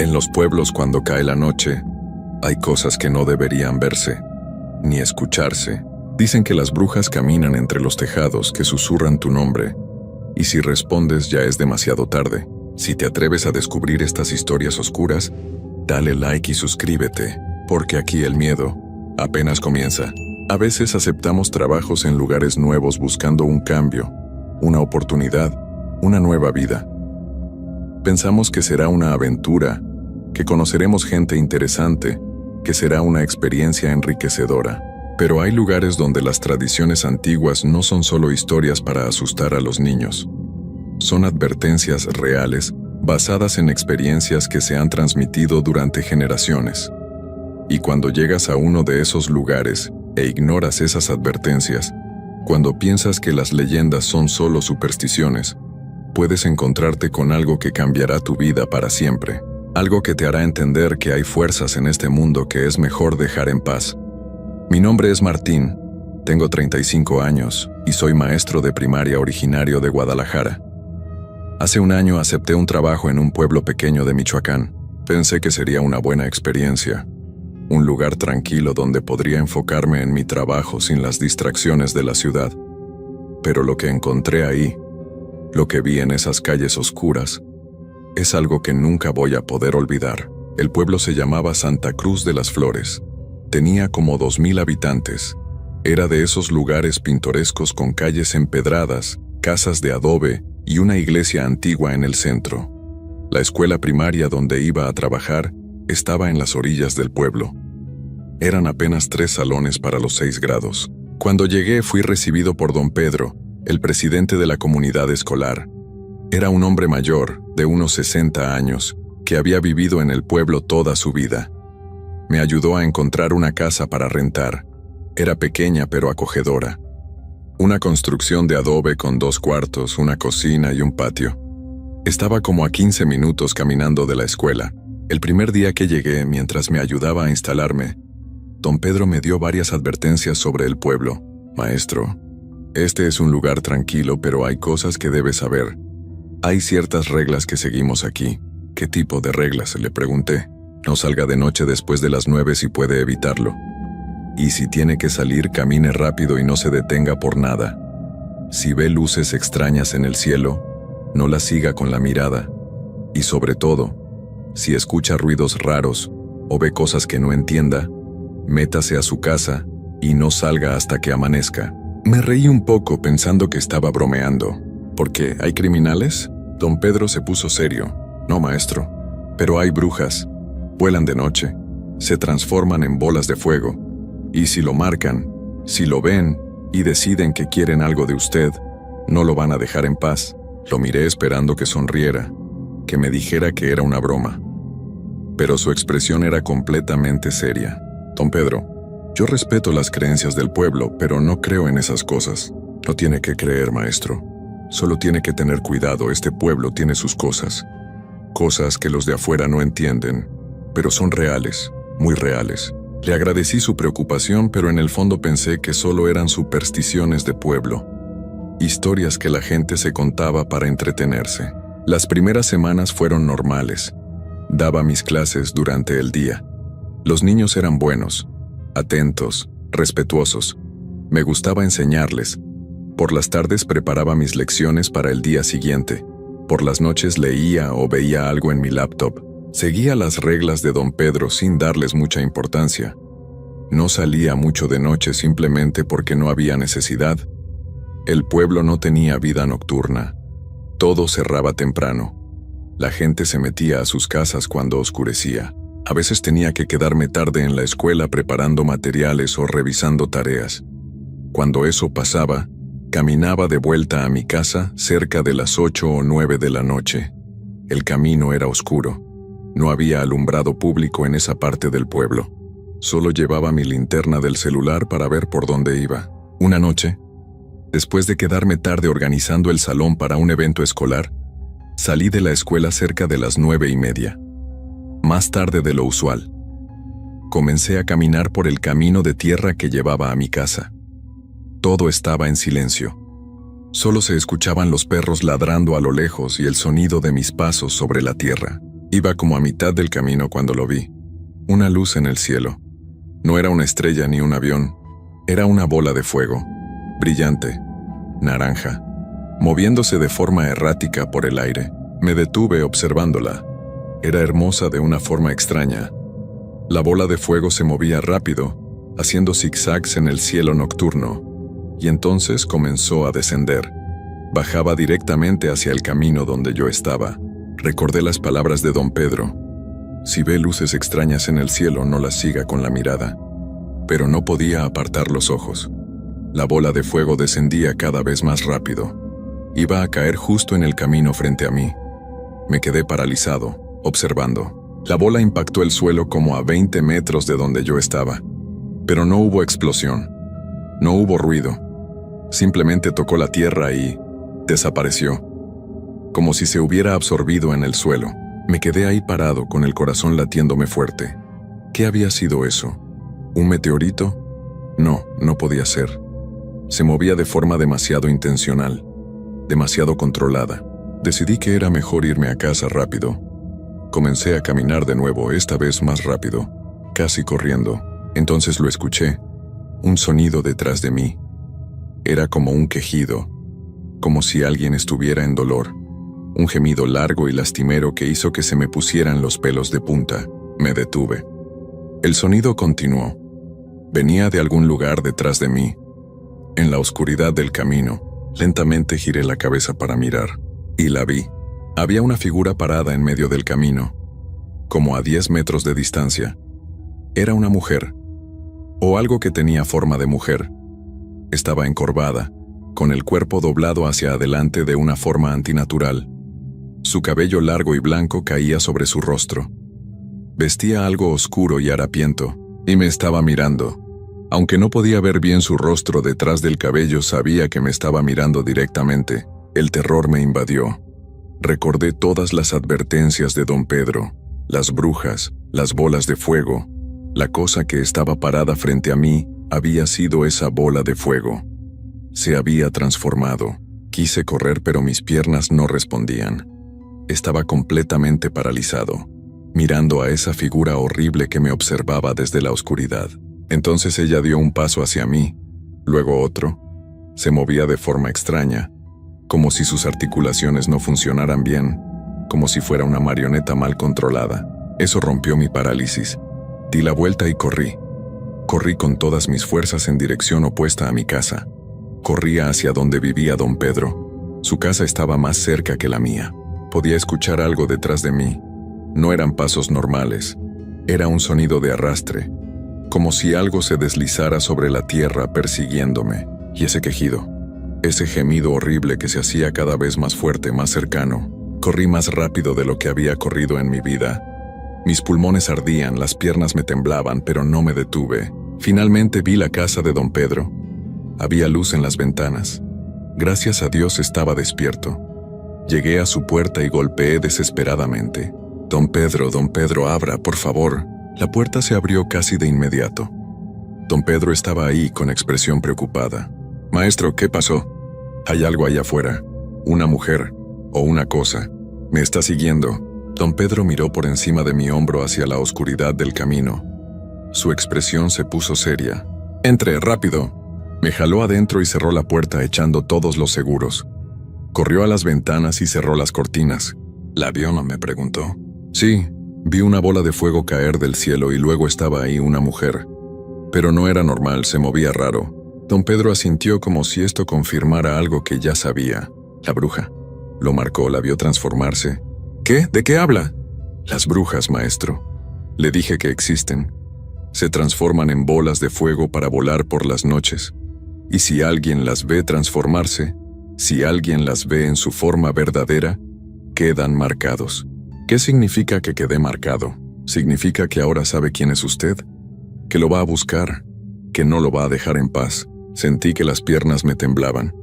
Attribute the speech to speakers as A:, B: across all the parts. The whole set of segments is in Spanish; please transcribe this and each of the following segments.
A: En los pueblos, cuando cae la noche, hay cosas que no deberían verse, ni escucharse. Dicen que las brujas caminan entre los tejados, que susurran tu nombre, y si respondes ya es demasiado tarde. Si te atreves a descubrir estas historias oscuras, dale like y suscríbete, porque aquí el miedo apenas comienza. A veces aceptamos trabajos en lugares nuevos buscando un cambio, una oportunidad, una nueva vida. Pensamos que será una aventura, que conoceremos gente interesante, que será una experiencia enriquecedora. Pero hay lugares donde las tradiciones antiguas no son solo historias para asustar a los niños. Son advertencias reales, basadas en experiencias que se han transmitido durante generaciones. Y cuando llegas a uno de esos lugares e ignoras esas advertencias, cuando piensas que las leyendas son solo supersticiones, puedes encontrarte con algo que cambiará tu vida para siempre. Algo que te hará entender que hay fuerzas en este mundo que es mejor dejar en paz. Mi nombre es Martín, tengo 35 años y soy maestro de primaria originario de Guadalajara. Hace un año acepté un trabajo en un pueblo pequeño de Michoacán. Pensé que sería una buena experiencia, un lugar tranquilo donde podría enfocarme en mi trabajo sin las distracciones de la ciudad. Pero lo que encontré ahí, lo que vi en esas calles oscuras, es algo que nunca voy a poder olvidar. El pueblo se llamaba Santa Cruz de las Flores. Tenía como 2000 habitantes. Era de esos lugares pintorescos con calles empedradas, casas de adobe y una iglesia antigua en el centro. La escuela primaria donde iba a trabajar estaba en las orillas del pueblo. Eran apenas 3 salones para los 6 grados. Cuando llegué fui recibido por don Pedro, el presidente de la comunidad escolar. Era un hombre mayor, de unos 60 años, que había vivido en el pueblo toda su vida. Me ayudó a encontrar una casa para rentar. Era pequeña pero acogedora. Una construcción de adobe con 2 cuartos, una cocina y un patio. Estaba como a 15 minutos caminando de la escuela. El primer día que llegué, mientras me ayudaba a instalarme, don Pedro me dio varias advertencias sobre el pueblo. Maestro, este es un lugar tranquilo, pero hay cosas que debes saber. Hay ciertas reglas que seguimos aquí. ¿Qué tipo de reglas?, le pregunté. No salga de noche después de las 9 si puede evitarlo. Y si tiene que salir, camine rápido y no se detenga por nada. Si ve luces extrañas en el cielo, no las siga con la mirada. Y sobre todo, si escucha ruidos raros o ve cosas que no entienda, métase a su casa y no salga hasta que amanezca. Me reí un poco pensando que estaba bromeando. ¿Por qué? ¿Hay criminales? Don Pedro se puso serio. No, maestro, pero hay brujas. Vuelan de noche, se transforman en bolas de fuego, y si lo marcan, si lo ven y deciden que quieren algo de usted, no lo van a dejar en paz. Lo miré esperando que sonriera, que me dijera que era una broma. Pero su expresión era completamente seria. Don Pedro, yo respeto las creencias del pueblo, pero no creo en esas cosas. No tiene que creer, maestro. Solo tiene que tener cuidado, este pueblo tiene sus cosas. Cosas que los de afuera no entienden, pero son reales, muy reales. Le agradecí su preocupación, pero en el fondo pensé que solo eran supersticiones de pueblo. Historias que la gente se contaba para entretenerse. Las primeras semanas fueron normales. Daba mis clases durante el día. Los niños eran buenos, atentos, respetuosos. Me gustaba enseñarles. Por las tardes preparaba mis lecciones para el día siguiente. Por las noches leía o veía algo en mi laptop. Seguía las reglas de don Pedro sin darles mucha importancia. No salía mucho de noche simplemente porque no había necesidad. El pueblo no tenía vida nocturna. Todo cerraba temprano. La gente se metía a sus casas cuando oscurecía. A veces tenía que quedarme tarde en la escuela preparando materiales o revisando tareas. Cuando eso pasaba, caminaba de vuelta a mi casa cerca de las 8 o 9 de la noche. El camino era oscuro. No había alumbrado público en esa parte del pueblo. Solo llevaba mi linterna del celular para ver por dónde iba. Una noche, después de quedarme tarde organizando el salón para un evento escolar, salí de la escuela cerca de las 9:30. Más tarde de lo usual. Comencé a caminar por el camino de tierra que llevaba a mi casa. Todo estaba en silencio. Solo se escuchaban los perros ladrando a lo lejos y el sonido de mis pasos sobre la tierra. Iba como a mitad del camino cuando lo vi. Una luz en el cielo. No era una estrella ni un avión. Era una bola de fuego, brillante, naranja, moviéndose de forma errática por el aire. Me detuve observándola. Era hermosa de una forma extraña. La bola de fuego se movía rápido, haciendo zigzags en el cielo nocturno, y entonces comenzó a descender. Bajaba directamente hacia el camino donde yo estaba. Recordé las palabras de don Pedro. Si ve luces extrañas en el cielo, no las siga con la mirada. Pero no podía apartar los ojos. La bola de fuego descendía cada vez más rápido. Iba a caer justo en el camino frente a mí. Me quedé paralizado, observando. La bola impactó el suelo como a 20 metros de donde yo estaba. Pero no hubo explosión. No hubo ruido. Simplemente tocó la tierra y desapareció. Como si se hubiera absorbido en el suelo. Me quedé ahí parado con el corazón latiéndome fuerte. ¿Qué había sido eso? ¿Un meteorito? No, no podía ser. Se movía de forma demasiado intencional, demasiado controlada. Decidí que era mejor irme a casa rápido. Comencé a caminar de nuevo, esta vez más rápido, casi corriendo. Entonces lo escuché, un sonido detrás de mí. Era como un quejido, como si alguien estuviera en dolor. Un gemido largo y lastimero que hizo que se me pusieran los pelos de punta. Me detuve. El sonido continuó. Venía de algún lugar detrás de mí. En la oscuridad del camino, lentamente giré la cabeza para mirar. Y la vi. Había una figura parada en medio del camino, como a 10 metros de distancia. Era una mujer, o algo que tenía forma de mujer. Estaba encorvada, con el cuerpo doblado hacia adelante de una forma antinatural. Su cabello largo y blanco caía sobre su rostro. Vestía algo oscuro y harapiento, y me estaba mirando. Aunque no podía ver bien su rostro detrás del cabello, sabía que me estaba mirando directamente. El terror me invadió. Recordé todas las advertencias de don Pedro, las brujas, las bolas de fuego. La cosa que estaba parada frente a mí había sido esa bola de fuego. Se había transformado. Quise correr, pero mis piernas no respondían. Estaba completamente paralizado, mirando a esa figura horrible que me observaba desde la oscuridad. Entonces ella dio un paso hacia mí, luego otro. Se movía de forma extraña, como si sus articulaciones no funcionaran bien, como si fuera una marioneta mal controlada. Eso rompió mi parálisis. Di la vuelta y corrí. Corrí con todas mis fuerzas en dirección opuesta a mi casa. Corría hacia donde vivía don Pedro. Su casa estaba más cerca que la mía. Podía escuchar algo detrás de mí. No eran pasos normales. Era un sonido de arrastre, como si algo se deslizara sobre la tierra persiguiéndome. Y ese quejido, ese gemido horrible que se hacía cada vez más fuerte, más cercano. Corrí más rápido de lo que había corrido en mi vida. Mis pulmones ardían, las piernas me temblaban, pero no me detuve. Finalmente vi la casa de don Pedro. Había luz en las ventanas. Gracias a Dios estaba despierto. Llegué a su puerta y golpeé desesperadamente. Don Pedro, abra, por favor. La puerta se abrió casi de inmediato. Don Pedro estaba ahí con expresión preocupada. Maestro, ¿qué pasó? Hay algo allá afuera. Una mujer, o una cosa. Me está siguiendo. Don Pedro miró por encima de mi hombro hacia la oscuridad del camino. Su expresión se puso seria. Entre, rápido. Me jaló adentro y cerró la puerta echando todos los seguros. Corrió a las ventanas y cerró las cortinas. ¿La vio? Me preguntó. Sí, vi una bola de fuego caer del cielo y luego estaba ahí una mujer. Pero no era normal, se movía raro. Don Pedro asintió como si esto confirmara algo que ya sabía. La bruja. Lo marcó, la vio transformarse. ¿Qué? ¿De qué habla? Las brujas, maestro. Le dije que existen. Se transforman en bolas de fuego para volar por las noches. Y si alguien las ve transformarse, si alguien las ve en su forma verdadera, quedan marcados. ¿Qué significa que quedé marcado? ¿Significa que ahora sabe quién es usted? ¿Que lo va a buscar? ¿Que no lo va a dejar en paz? Sentí que las piernas me temblaban.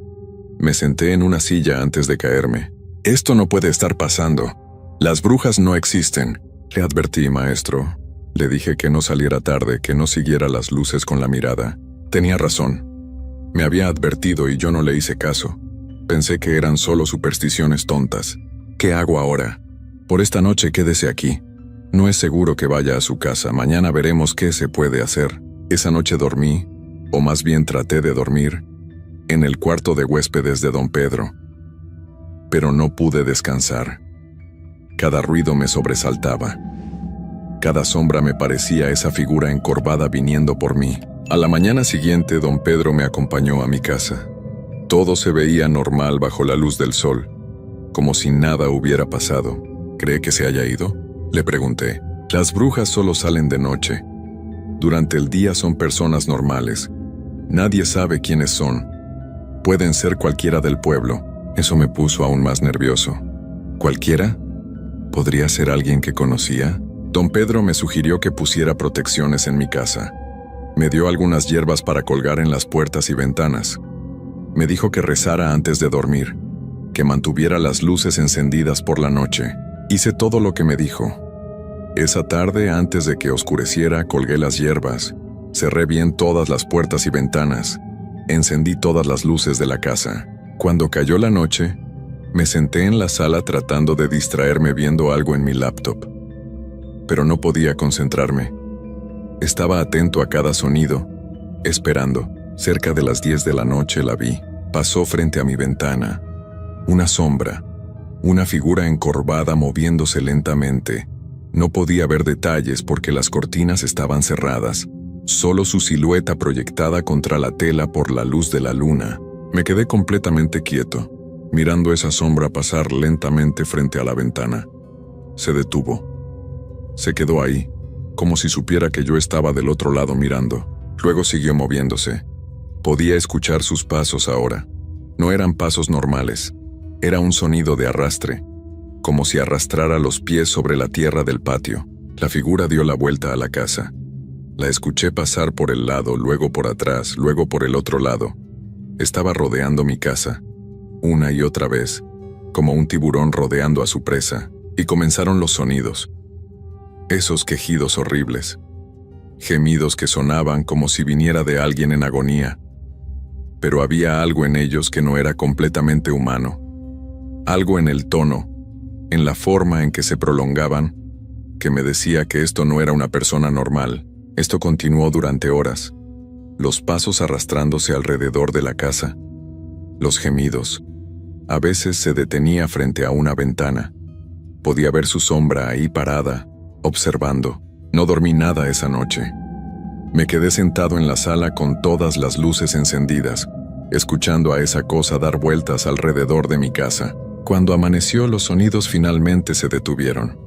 A: Me senté en una silla antes de caerme. Esto no puede estar pasando. Las brujas no existen. Le advertí, maestro. Le dije que no saliera tarde, que no siguiera las luces con la mirada. Tenía razón. Me había advertido y yo no le hice caso. Pensé que eran solo supersticiones tontas. ¿Qué hago ahora? Por esta noche quédese aquí. No es seguro que vaya a su casa. Mañana veremos qué se puede hacer. Esa noche dormí, o más bien traté de dormir, en el cuarto de huéspedes de don Pedro. Pero no pude descansar. Cada ruido me sobresaltaba. Cada sombra me parecía esa figura encorvada viniendo por mí. A la mañana siguiente, don Pedro me acompañó a mi casa. Todo se veía normal bajo la luz del sol, como si nada hubiera pasado. ¿Cree que se haya ido?, le pregunté. Las brujas solo salen de noche. Durante el día son personas normales. Nadie sabe quiénes son. Pueden ser cualquiera del pueblo. Eso me puso aún más nervioso. ¿Cualquiera? ¿Podría ser alguien que conocía? Don Pedro me sugirió que pusiera protecciones en mi casa. Me dio algunas hierbas para colgar en las puertas y ventanas. Me dijo que rezara antes de dormir, que mantuviera las luces encendidas por la noche. Hice todo lo que me dijo. Esa tarde, antes de que oscureciera, colgué las hierbas, cerré bien todas las puertas y ventanas, encendí todas las luces de la casa. Cuando cayó la noche, me senté en la sala tratando de distraerme viendo algo en mi laptop. Pero no podía concentrarme. Estaba atento a cada sonido, esperando. Cerca de las 10 de la noche la vi. Pasó frente a mi ventana. Una sombra, una figura encorvada moviéndose lentamente. No podía ver detalles porque las cortinas estaban cerradas. Solo su silueta proyectada contra la tela por la luz de la luna. Me quedé completamente quieto, mirando esa sombra pasar lentamente frente a la ventana. Se detuvo. Se quedó ahí, como si supiera que yo estaba del otro lado mirando. Luego siguió moviéndose. Podía escuchar sus pasos ahora. No eran pasos normales. Era un sonido de arrastre, como si arrastrara los pies sobre la tierra del patio. La figura dio la vuelta a la casa. La escuché pasar por el lado, luego por atrás, luego por el otro lado. Estaba rodeando mi casa, una y otra vez, como un tiburón rodeando a su presa, y comenzaron los sonidos. Esos quejidos horribles. Gemidos que sonaban como si viniera de alguien en agonía. Pero había algo en ellos que no era completamente humano. Algo en el tono, en la forma en que se prolongaban, que me decía que esto no era una persona normal. Esto continuó durante horas. Los pasos arrastrándose alrededor de la casa. Los gemidos. A veces se detenía frente a una ventana. Podía ver su sombra ahí parada, observando. No dormí nada esa noche. Me quedé sentado en la sala con todas las luces encendidas, escuchando a esa cosa dar vueltas alrededor de mi casa. Cuando amaneció, los sonidos finalmente se detuvieron.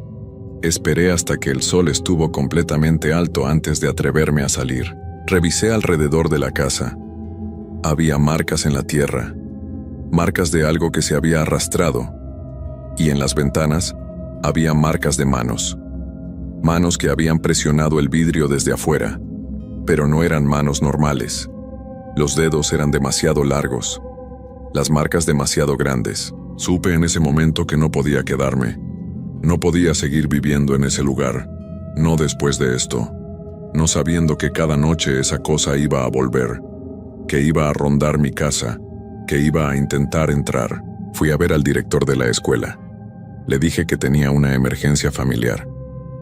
A: Esperé hasta que el sol estuvo completamente alto antes de atreverme a salir. Revisé alrededor de la casa. Había marcas en la tierra, marcas de algo que se había arrastrado, y en las ventanas había marcas de manos. Manos que habían presionado el vidrio desde afuera, pero no eran manos normales. Los dedos eran demasiado largos, las marcas demasiado grandes. Supe en ese momento que no podía quedarme. No podía seguir viviendo en ese lugar, no después de esto, no sabiendo que cada noche esa cosa iba a volver, que iba a rondar mi casa, que iba a intentar entrar. Fui a ver al director de la escuela. Le dije que tenía una emergencia familiar,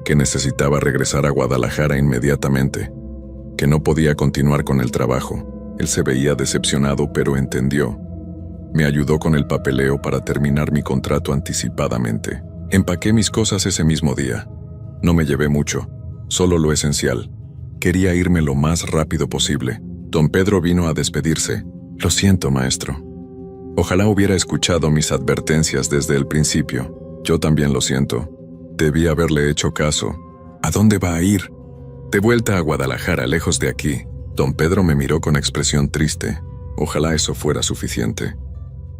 A: que necesitaba regresar a Guadalajara inmediatamente, que no podía continuar con el trabajo. Él se veía decepcionado, pero entendió. Me ayudó con el papeleo para terminar mi contrato anticipadamente. Empaqué mis cosas ese mismo día. No me llevé mucho, solo lo esencial. Quería irme lo más rápido posible. Don Pedro vino a despedirse. Lo siento, maestro. Ojalá hubiera escuchado mis advertencias desde el principio. Yo también lo siento. Debí haberle hecho caso. ¿A dónde va a ir? De vuelta a Guadalajara, lejos de aquí. Don Pedro me miró con expresión triste. Ojalá eso fuera suficiente.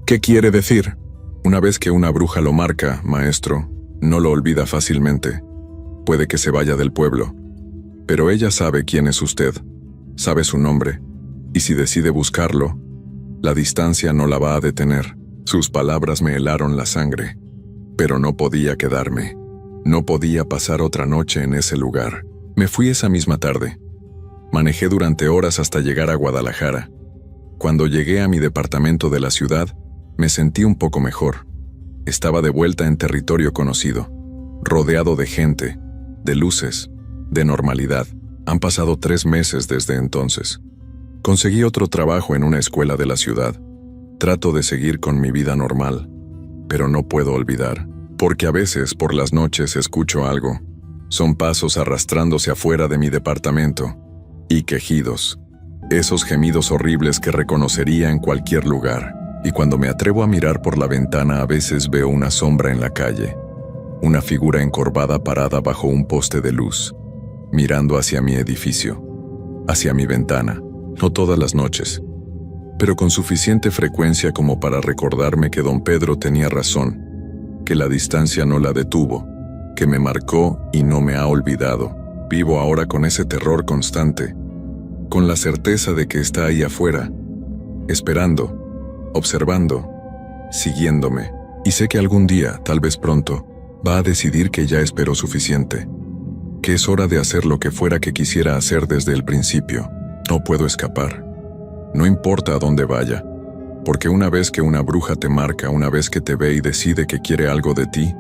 A: ¿Qué quiere decir? Una vez que una bruja lo marca, maestro, no lo olvida fácilmente. Puede que se vaya del pueblo. Pero ella sabe quién es usted, sabe su nombre, y si decide buscarlo, la distancia no la va a detener. Sus palabras me helaron la sangre, pero no podía quedarme. No podía pasar otra noche en ese lugar. Me fui esa misma tarde. Manejé durante horas hasta llegar a Guadalajara. Cuando llegué a mi departamento de la ciudad, me sentí un poco mejor. Estaba de vuelta en territorio conocido. rodeado de gente, de luces, de normalidad. Han pasado 3 meses desde entonces. Conseguí otro trabajo en una escuela de la ciudad. Trato de seguir con mi vida normal, pero no puedo olvidar, porque a veces por las noches escucho algo. Son pasos arrastrándose afuera de mi departamento, y quejidos. Esos gemidos horribles que reconocería en cualquier lugar. Y cuando me atrevo a mirar por la ventana, a veces veo una sombra en la calle. Una figura encorvada parada bajo un poste de luz, mirando hacia mi edificio, hacia mi ventana. No todas las noches, pero con suficiente frecuencia como para recordarme que don Pedro tenía razón, que la distancia no la detuvo, que me marcó y no me ha olvidado. Vivo ahora con ese terror constante, con la certeza de que está ahí afuera, esperando, observando, siguiéndome, y sé que algún día, tal vez pronto, va a decidir que ya esperó suficiente, que es hora de hacer lo que fuera que quisiera hacer desde el principio. No puedo escapar. No importa a dónde vaya, porque una vez que una bruja te marca, una vez que te ve y decide que quiere algo de ti,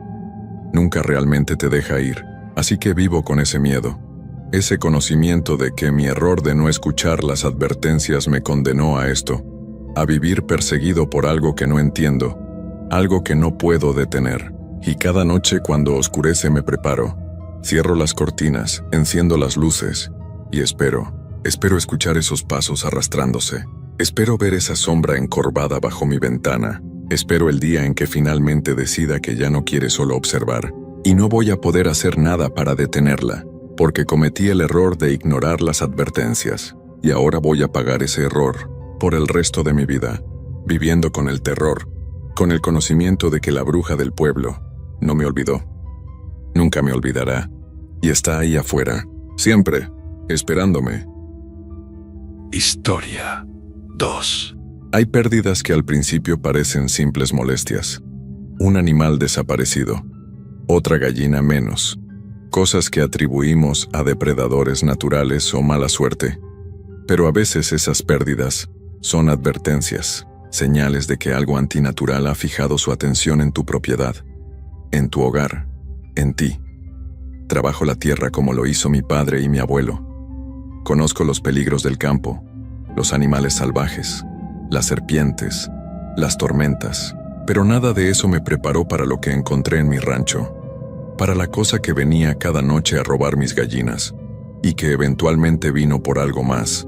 A: nunca realmente te deja ir. Así que vivo con ese miedo, ese conocimiento de que mi error de no escuchar las advertencias me condenó a esto, a vivir perseguido por algo que no entiendo, algo que no puedo detener. Y cada noche cuando oscurece me preparo, cierro las cortinas, enciendo las luces y espero escuchar esos pasos arrastrándose. Espero ver esa sombra encorvada bajo mi ventana. Espero el día en que finalmente decida que ya no quiere solo observar, y no voy a poder hacer nada para detenerla, porque cometí el error de ignorar las advertencias, y ahora voy a pagar ese error por el resto de mi vida, viviendo con el terror, con el conocimiento de que la bruja del pueblo no me olvidó. Nunca me olvidará, y está ahí afuera, siempre, esperándome.
B: Historia 2.
A: Hay pérdidas que al principio parecen simples molestias. Un animal desaparecido, otra gallina menos, cosas que atribuimos a depredadores naturales o mala suerte. Pero a veces esas pérdidas son advertencias, señales de que algo antinatural ha fijado su atención en tu propiedad, en tu hogar, en ti. Trabajo la tierra como lo hizo mi padre y mi abuelo. Conozco los peligros del campo, los animales salvajes, las serpientes, las tormentas, pero nada de eso me preparó para lo que encontré en mi rancho, para la cosa que venía cada noche a robar mis gallinas, y que eventualmente vino por algo más.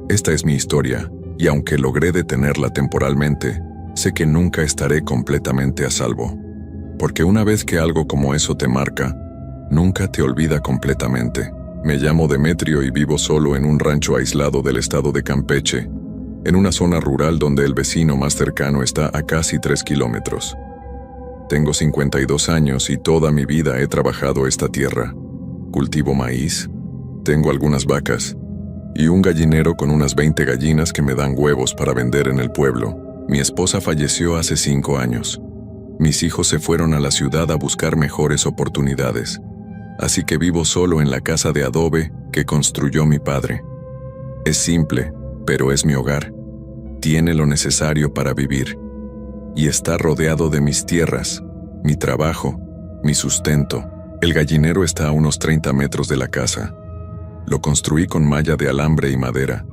A: Esta es mi historia, y aunque logré detenerla temporalmente, sé que nunca estaré completamente a salvo, porque una vez que algo como eso te marca, nunca te olvida completamente. Me llamo Demetrio y vivo solo en un rancho aislado del estado de Campeche, en una zona rural donde el vecino más cercano está a casi 3 kilómetros. Tengo 52 años y toda mi vida he trabajado esta tierra. Cultivo maíz, tengo algunas vacas y un gallinero con unas 20 gallinas que me dan huevos para vender en el pueblo. Mi esposa falleció hace 5 años. Mis hijos se fueron a la ciudad a buscar mejores oportunidades. Así que vivo solo en la casa de adobe que construyó mi padre. Es simple, pero es mi hogar. Tiene lo necesario para vivir. Y está rodeado de mis tierras, mi trabajo, mi sustento. El gallinero está a unos 30 metros de la casa. Lo construí con malla de alambre y madera.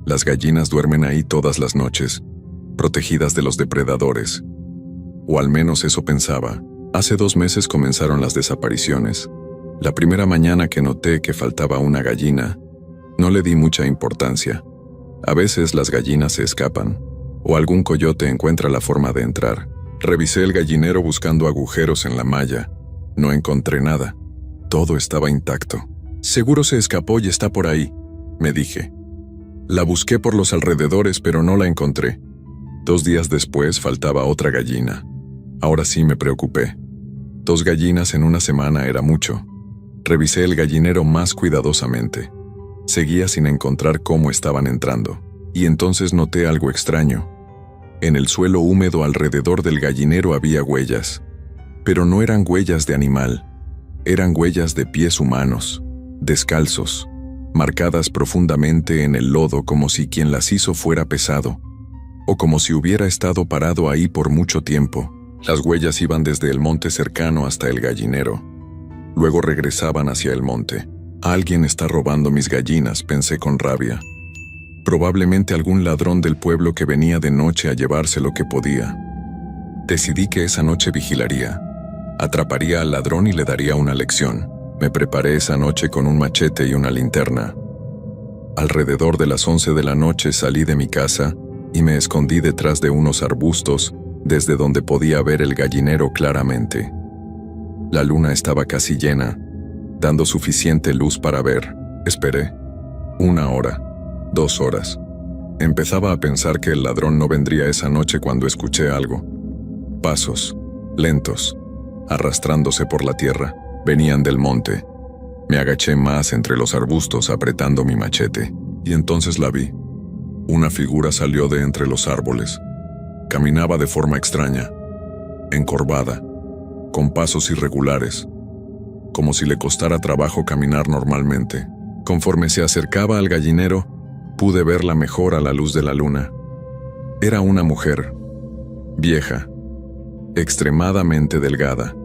A: Las gallinas duermen ahí todas las noches, protegidas de los depredadores. O al menos eso pensaba. Hace 2 meses comenzaron las desapariciones. La primera mañana que noté que faltaba una gallina, no le di mucha importancia. A veces las gallinas se escapan, o algún coyote encuentra la forma de entrar. Revisé el gallinero buscando agujeros en la malla. No encontré nada. Todo estaba intacto. Seguro se escapó y está por ahí, me dije. La busqué por los alrededores, pero no la encontré. 2 días después faltaba otra gallina. Ahora sí me preocupé. 2 gallinas en una semana era mucho. Revisé el gallinero más cuidadosamente. Seguía sin encontrar cómo estaban entrando, y entonces noté algo extraño. En el suelo húmedo alrededor del gallinero había huellas, pero no eran huellas de animal, eran huellas de pies humanos, descalzos, marcadas profundamente en el lodo como si quien las hizo fuera pesado, o como si hubiera estado parado ahí por mucho tiempo. Las huellas iban desde el monte cercano hasta el gallinero. Luego regresaban hacia el monte. Alguien está robando mis gallinas, pensé con rabia. Probablemente algún ladrón del pueblo que venía de noche a llevarse lo que podía. Decidí que esa noche vigilaría. Atraparía al ladrón y le daría una lección. Me preparé esa noche con un machete y una linterna. Alrededor de las 11 de la noche salí de mi casa y me escondí detrás de unos arbustos, desde donde podía ver el gallinero claramente. La luna estaba casi llena, dando suficiente luz para ver. Esperé. 1 hora, 2 horas. Empezaba a pensar que el ladrón no vendría esa noche cuando escuché algo. Pasos, lentos, arrastrándose por la tierra, venían del monte. Me agaché más entre los arbustos apretando mi machete, y entonces la vi. Una figura salió de entre los árboles. Caminaba de forma extraña, encorvada, con pasos irregulares, como si le costara trabajo caminar normalmente. Conforme se acercaba al gallinero, pude verla mejor a la luz de la luna. Era una mujer, vieja, extremadamente delgada,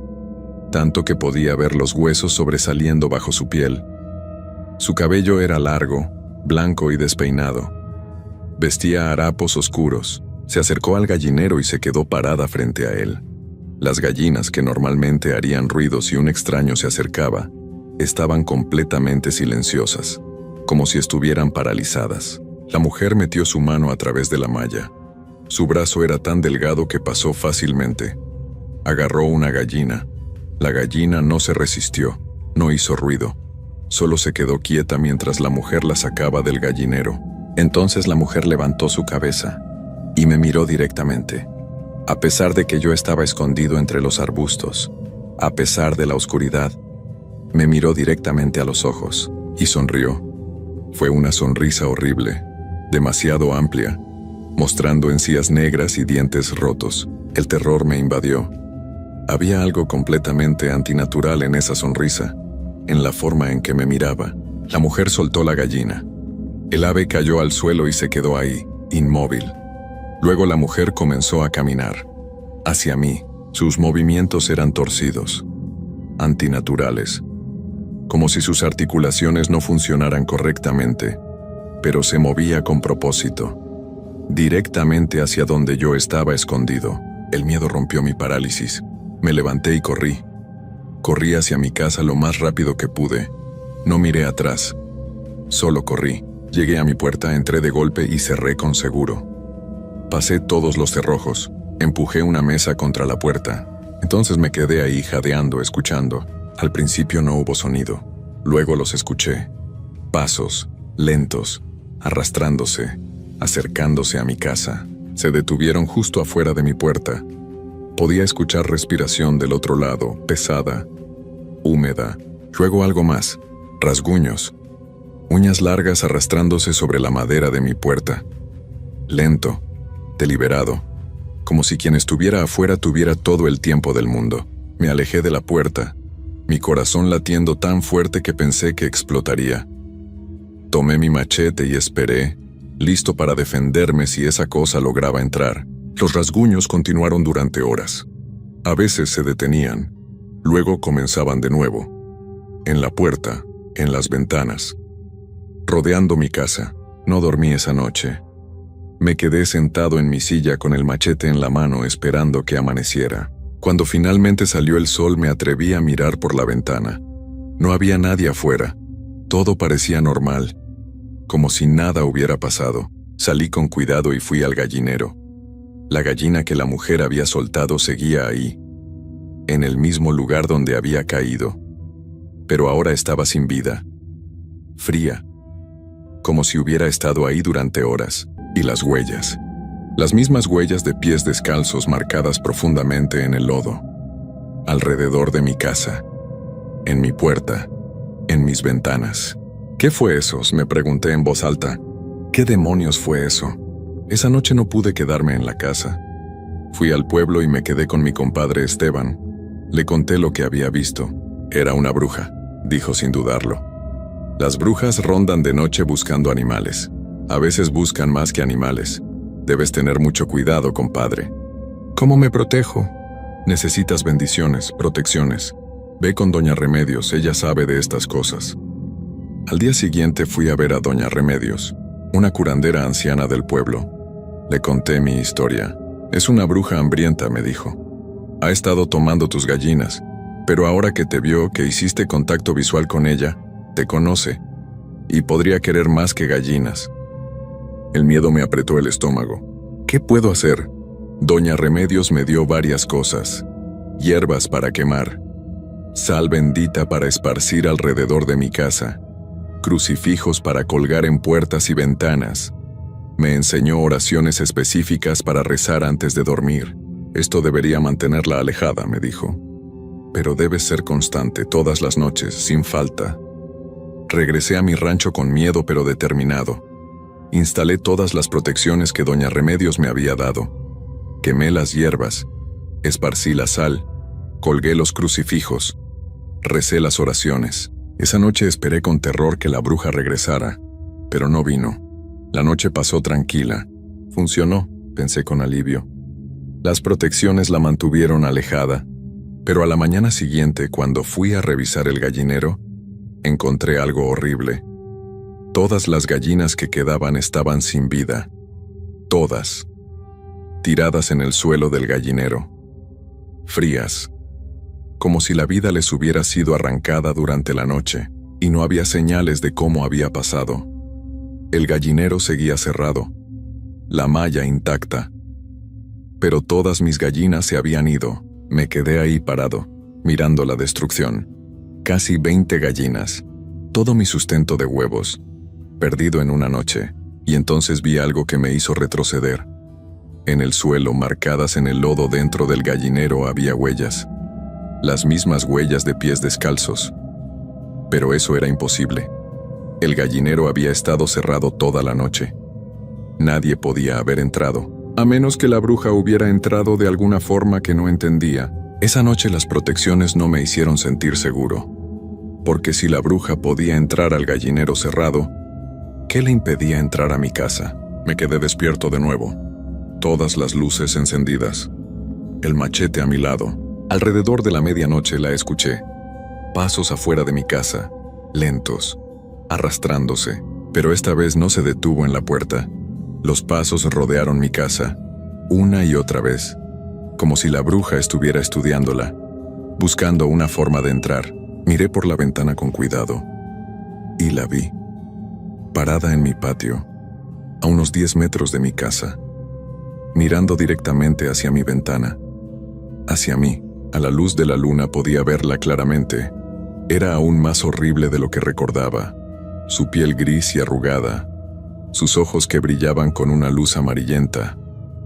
A: tanto que podía ver los huesos sobresaliendo bajo su piel. Su cabello era largo, blanco y despeinado. Vestía harapos oscuros. Se acercó al gallinero y se quedó parada frente a él. Las gallinas, que normalmente harían ruido si un extraño se acercaba, estaban completamente silenciosas, como si estuvieran paralizadas. La mujer metió su mano a través de la malla. Su brazo era tan delgado que pasó fácilmente. Agarró una gallina. La gallina no se resistió, no hizo ruido. Solo se quedó quieta mientras la mujer la sacaba del gallinero. Entonces la mujer levantó su cabeza y me miró directamente. A pesar de que yo estaba escondido entre los arbustos, a pesar de la oscuridad, me miró directamente a los ojos y sonrió. Fue una sonrisa horrible, demasiado amplia, mostrando encías negras y dientes rotos. El terror me invadió. Había algo completamente antinatural en esa sonrisa, en la forma en que me miraba. La mujer soltó la gallina. El ave cayó al suelo y se quedó ahí, inmóvil. Luego la mujer comenzó a caminar hacia mí. Sus movimientos eran torcidos, antinaturales, como si sus articulaciones no funcionaran correctamente, pero se movía con propósito, directamente hacia donde yo estaba escondido. El miedo rompió mi parálisis. Me levanté y corrí. Corrí hacia mi casa lo más rápido que pude. No miré atrás. Solo corrí. Llegué a mi puerta, entré de golpe y cerré con seguro. Pasé todos los cerrojos. Empujé una mesa contra la puerta. Entonces me quedé ahí jadeando, escuchando. Al principio no hubo sonido. Luego los escuché. Pasos, lentos, arrastrándose, acercándose a mi casa. Se detuvieron justo afuera de mi puerta. Podía escuchar respiración del otro lado, pesada, húmeda. Luego algo más, rasguños, uñas largas arrastrándose sobre la madera de mi puerta. Lento, deliberado, como si quien estuviera afuera tuviera todo el tiempo del mundo. Me alejé de la puerta, mi corazón latiendo tan fuerte que pensé que explotaría. Tomé mi machete y esperé, listo para defenderme si esa cosa lograba entrar. Los rasguños continuaron durante horas. A veces se detenían, luego comenzaban de nuevo. En la puerta, en las ventanas, rodeando mi casa. No dormí esa noche. Me quedé sentado en mi silla con el machete en la mano esperando que amaneciera. Cuando finalmente salió el sol me atreví a mirar por la ventana. No había nadie afuera. Todo parecía normal, como si nada hubiera pasado. Salí con cuidado y fui al gallinero. La gallina que la mujer había soltado seguía ahí, en el mismo lugar donde había caído, pero ahora estaba sin vida, fría, como si hubiera estado ahí durante horas. Y las huellas, las mismas huellas de pies descalzos marcadas profundamente en el lodo, alrededor de mi casa, en mi puerta, en mis ventanas. ¿Qué fue eso?, me pregunté en voz alta. ¿Qué demonios fue eso? Esa noche no pude quedarme en la casa. Fui al pueblo y me quedé con mi compadre Esteban. Le conté lo que había visto. Era una bruja, dijo sin dudarlo. Las brujas rondan de noche buscando animales. A veces buscan más que animales. Debes tener mucho cuidado, compadre. ¿Cómo me protejo?, Necesitas bendiciones, protecciones. Ve con doña Remedios, ella sabe de estas cosas. Al día siguiente fui a ver a doña Remedios, una curandera anciana del pueblo. Le conté mi historia. Es una bruja hambrienta, me dijo. Ha estado tomando tus gallinas, pero ahora que te vio, que hiciste contacto visual con ella, te conoce, y podría querer más que gallinas. El miedo me apretó el estómago. ¿Qué puedo hacer? Doña Remedios me dio varias cosas. Hierbas para quemar, sal bendita para esparcir alrededor de mi casa, crucifijos para colgar en puertas y ventanas. Me enseñó oraciones específicas para rezar antes de dormir. Esto debería mantenerla alejada, me dijo. Pero debes ser constante todas las noches, sin falta. Regresé a mi rancho con miedo pero determinado. Instalé todas las protecciones que doña Remedios me había dado. Quemé las hierbas, esparcí la sal, colgué los crucifijos, recé las oraciones. Esa noche esperé con terror que la bruja regresara, pero no vino. La noche pasó tranquila. Funcionó, pensé con alivio. Las protecciones la mantuvieron alejada, pero a la mañana siguiente, cuando fui a revisar el gallinero, encontré algo horrible. Todas las gallinas que quedaban estaban sin vida. Todas. Tiradas en el suelo del gallinero. Frías. Como si la vida les hubiera sido arrancada durante la noche, y no había señales de cómo había pasado. El gallinero seguía cerrado, la malla intacta. Pero todas mis gallinas se habían ido. Me quedé ahí parado, mirando la destrucción. Casi 20 gallinas, todo mi sustento de huevos, perdido en una noche, y entonces vi algo que me hizo retroceder. En el suelo, marcadas en el lodo dentro del gallinero, había huellas. Las mismas huellas de pies descalzos. Pero eso era imposible. El gallinero había estado cerrado toda la noche. Nadie podía haber entrado, a menos que la bruja hubiera entrado de alguna forma que no entendía. Esa noche las protecciones no me hicieron sentir seguro. Porque si la bruja podía entrar al gallinero cerrado, ¿qué le impedía entrar a mi casa? Me quedé despierto de nuevo. Todas las luces encendidas. El machete a mi lado. Alrededor de la medianoche la escuché. Pasos afuera de mi casa, lentos, arrastrándose, pero esta vez no se detuvo en la puerta. Los pasos rodearon mi casa, una y otra vez, como si la bruja estuviera estudiándola, buscando una forma de entrar. Miré por la ventana con cuidado, y la vi, parada en mi patio, a unos 10 metros de mi casa, mirando directamente hacia mi ventana, hacia mí. A la luz de la luna podía verla claramente. Era aún más horrible de lo que recordaba. Su piel gris y arrugada, sus ojos que brillaban con una luz amarillenta,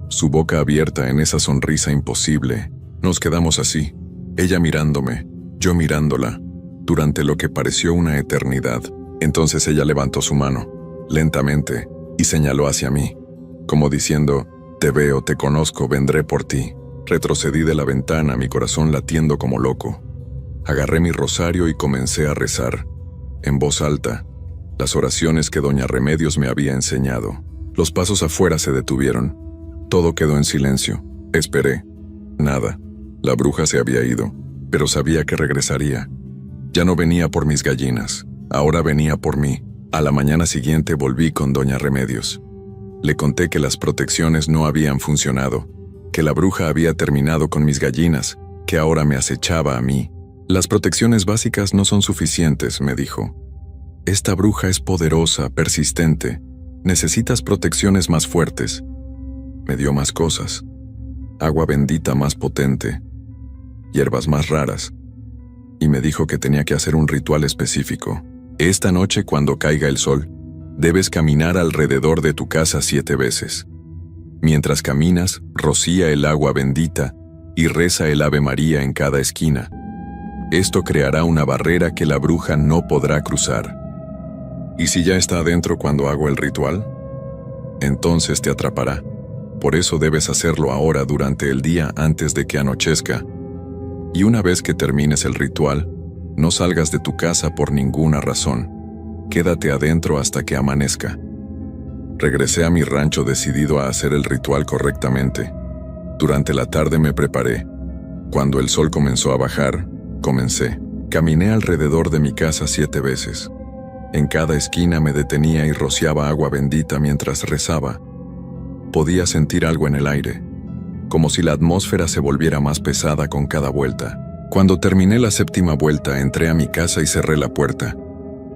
A: su boca abierta en esa sonrisa imposible. Nos quedamos así, ella mirándome, yo mirándola, durante lo que pareció una eternidad. Entonces ella levantó su mano, lentamente, y señaló hacia mí, como diciendo, «Te veo, te conozco, vendré por ti». Retrocedí de la ventana, mi corazón latiendo como loco. Agarré mi rosario y comencé a rezar, en voz alta, las oraciones que doña Remedios me había enseñado. Los pasos afuera se detuvieron. Todo quedó en silencio. Esperé. Nada. La bruja se había ido, pero sabía que regresaría. Ya no venía por mis gallinas, ahora venía por mí. A la mañana siguiente volví con doña Remedios. Le conté que las protecciones no habían funcionado, que la bruja había terminado con mis gallinas, que ahora me acechaba a mí. Las protecciones básicas no son suficientes, me dijo. Esta bruja es poderosa, persistente. Necesitas protecciones más fuertes. Me dio más cosas. Agua bendita más potente. Hierbas más raras. Y me dijo que tenía que hacer un ritual específico. Esta noche, cuando caiga el sol, debes caminar alrededor de tu casa 7 veces. Mientras caminas, rocía el agua bendita y reza el Ave María en cada esquina. Esto creará una barrera que la bruja no podrá cruzar. ¿Y si ya está adentro cuando hago el ritual? Entonces te atrapará. Por eso debes hacerlo ahora durante el día antes de que anochezca. Y una vez que termines el ritual, no salgas de tu casa por ninguna razón. Quédate adentro hasta que amanezca. Regresé a mi rancho decidido a hacer el ritual correctamente. Durante la tarde me preparé. Cuando el sol comenzó a bajar, comencé. Caminé alrededor de mi casa 7 veces. En cada esquina me detenía y rociaba agua bendita mientras rezaba. Podía sentir algo en el aire, como si la atmósfera se volviera más pesada con cada vuelta. Cuando terminé la 7ª vuelta, entré a mi casa y cerré la puerta.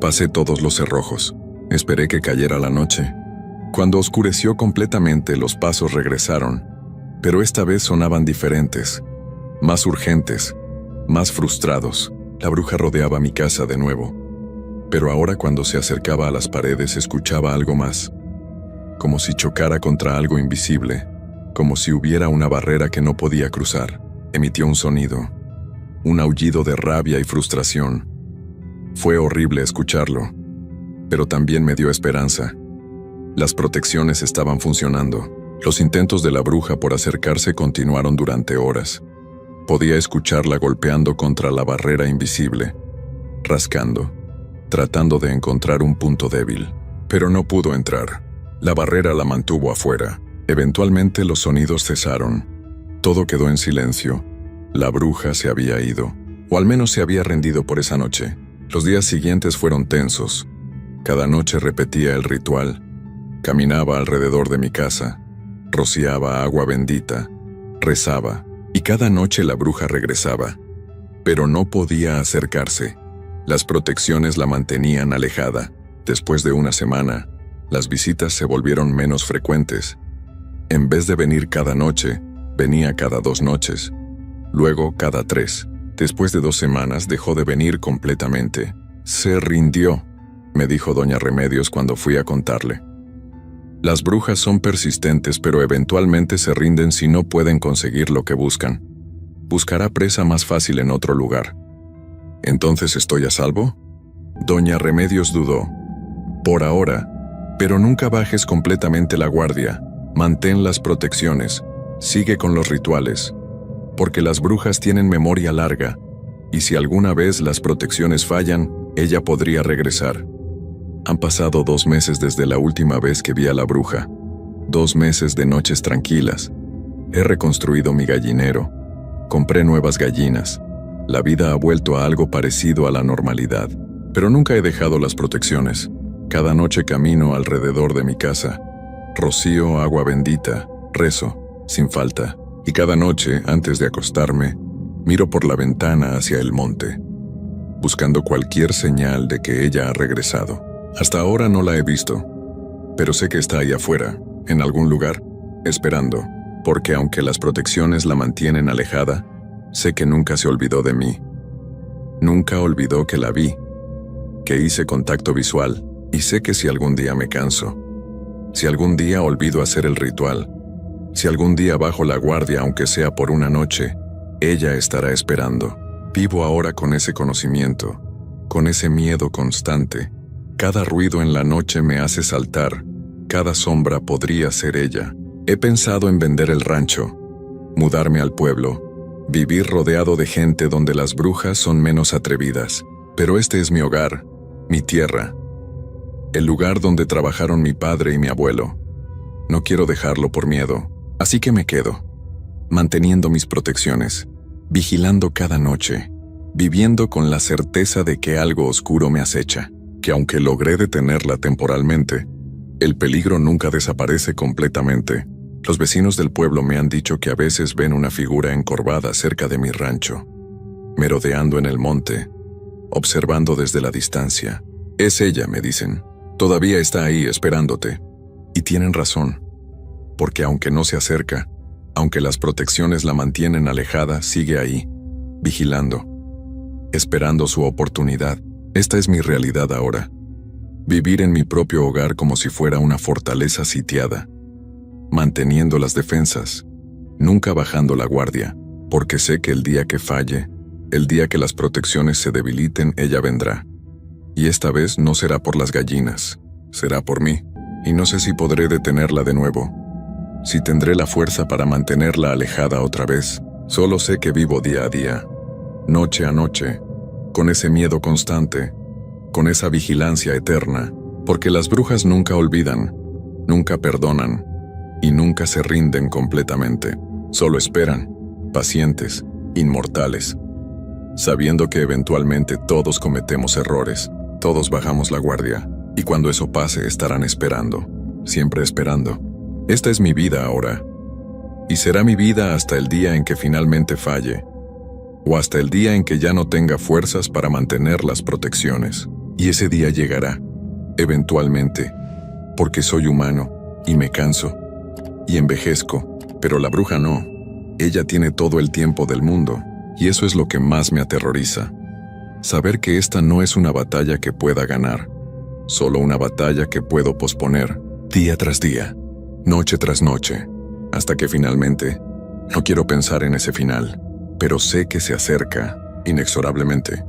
A: Pasé todos los cerrojos. Esperé que cayera la noche. Cuando oscureció completamente, los pasos regresaron, pero esta vez sonaban diferentes, más urgentes, más frustrados. La bruja rodeaba mi casa de nuevo, pero ahora cuando se acercaba a las paredes escuchaba algo más, como si chocara contra algo invisible, como si hubiera una barrera que no podía cruzar. Emitió un sonido, un aullido de rabia y frustración. Fue horrible escucharlo, pero también me dio esperanza. Las protecciones estaban funcionando. Los intentos de la bruja por acercarse continuaron durante horas. Podía escucharla golpeando contra la barrera invisible, rascando, tratando de encontrar un punto débil, pero no pudo entrar. La barrera la mantuvo afuera. Eventualmente los sonidos cesaron. Todo quedó en silencio. La bruja se había ido, o al menos se había rendido por esa noche. Los días siguientes fueron tensos. Cada noche repetía el ritual. Caminaba alrededor de mi casa, rociaba agua bendita, rezaba, y cada noche la bruja regresaba. Pero no podía acercarse. Las protecciones la mantenían alejada. Después de una semana, las visitas se volvieron menos frecuentes. En vez de venir cada noche, venía cada 2 noches. Luego cada 3. Después de 2 semanas dejó de venir completamente. Se rindió, me dijo doña Remedios cuando fui a contarle. Las brujas son persistentes, pero eventualmente se rinden si no pueden conseguir lo que buscan. Buscará presa más fácil en otro lugar. ¿Entonces estoy a salvo? Doña Remedios dudó. Por ahora, pero nunca bajes completamente la guardia. Mantén las protecciones, sigue con los rituales, porque las brujas tienen memoria larga, y si alguna vez las protecciones fallan, ella podría regresar. Han pasado 2 meses desde la última vez que vi a la bruja. 2 meses de noches tranquilas. He reconstruido mi gallinero. Compré nuevas gallinas. La vida ha vuelto a algo parecido a la normalidad, pero nunca he dejado las protecciones. Cada noche camino alrededor de mi casa. Rocío agua bendita, rezo, sin falta. Y cada noche, antes de acostarme, miro por la ventana hacia el monte, buscando cualquier señal de que ella ha regresado. Hasta ahora no la he visto, pero sé que está ahí afuera, en algún lugar, esperando, porque aunque las protecciones la mantienen alejada, sé que nunca se olvidó de mí. Nunca olvidó que la vi, que hice contacto visual, y sé que si algún día me canso, si algún día olvido hacer el ritual, si algún día bajo la guardia aunque sea por una noche, ella estará esperando. Vivo ahora con ese conocimiento, con ese miedo constante. Cada ruido en la noche me hace saltar, cada sombra podría ser ella. He pensado en vender el rancho, mudarme al pueblo, vivir rodeado de gente donde las brujas son menos atrevidas. Pero este es mi hogar, mi tierra, el lugar donde trabajaron mi padre y mi abuelo. No quiero dejarlo por miedo, así que me quedo, manteniendo mis protecciones, vigilando cada noche, viviendo con la certeza de que algo oscuro me acecha, que aunque logré detenerla temporalmente, el peligro nunca desaparece completamente. Los vecinos del pueblo me han dicho que a veces ven una figura encorvada cerca de mi rancho, merodeando en el monte, observando desde la distancia. Es ella, me dicen. Todavía está ahí esperándote. Y tienen razón, porque aunque no se acerca, aunque las protecciones la mantienen alejada, sigue ahí, vigilando, esperando su oportunidad. Esta es mi realidad ahora. Vivir en mi propio hogar como si fuera una fortaleza sitiada, manteniendo las defensas, nunca bajando la guardia, porque sé que el día que falle, el día que las protecciones se debiliten, ella vendrá. Y esta vez no será por las gallinas, será por mí, y no sé si podré detenerla de nuevo, si tendré la fuerza para mantenerla alejada otra vez. Solo sé que vivo día a día, noche a noche, con ese miedo constante, con esa vigilancia eterna, porque las brujas nunca olvidan, nunca perdonan, y nunca se rinden completamente. Solo esperan, pacientes, inmortales, sabiendo que eventualmente todos cometemos errores, todos bajamos la guardia, y cuando eso pase estarán esperando, siempre esperando. Esta es mi vida ahora, y será mi vida hasta el día en que finalmente falle, o hasta el día en que ya no tenga fuerzas para mantener las protecciones. Y ese día llegará, eventualmente, porque soy humano, y me canso, y envejezco, pero la bruja no. Ella tiene todo el tiempo del mundo, y eso es lo que más me aterroriza. Saber que esta no es una batalla que pueda ganar, solo una batalla que puedo posponer, día tras día, noche tras noche, hasta que finalmente, no quiero pensar en ese final, pero sé que se acerca, inexorablemente.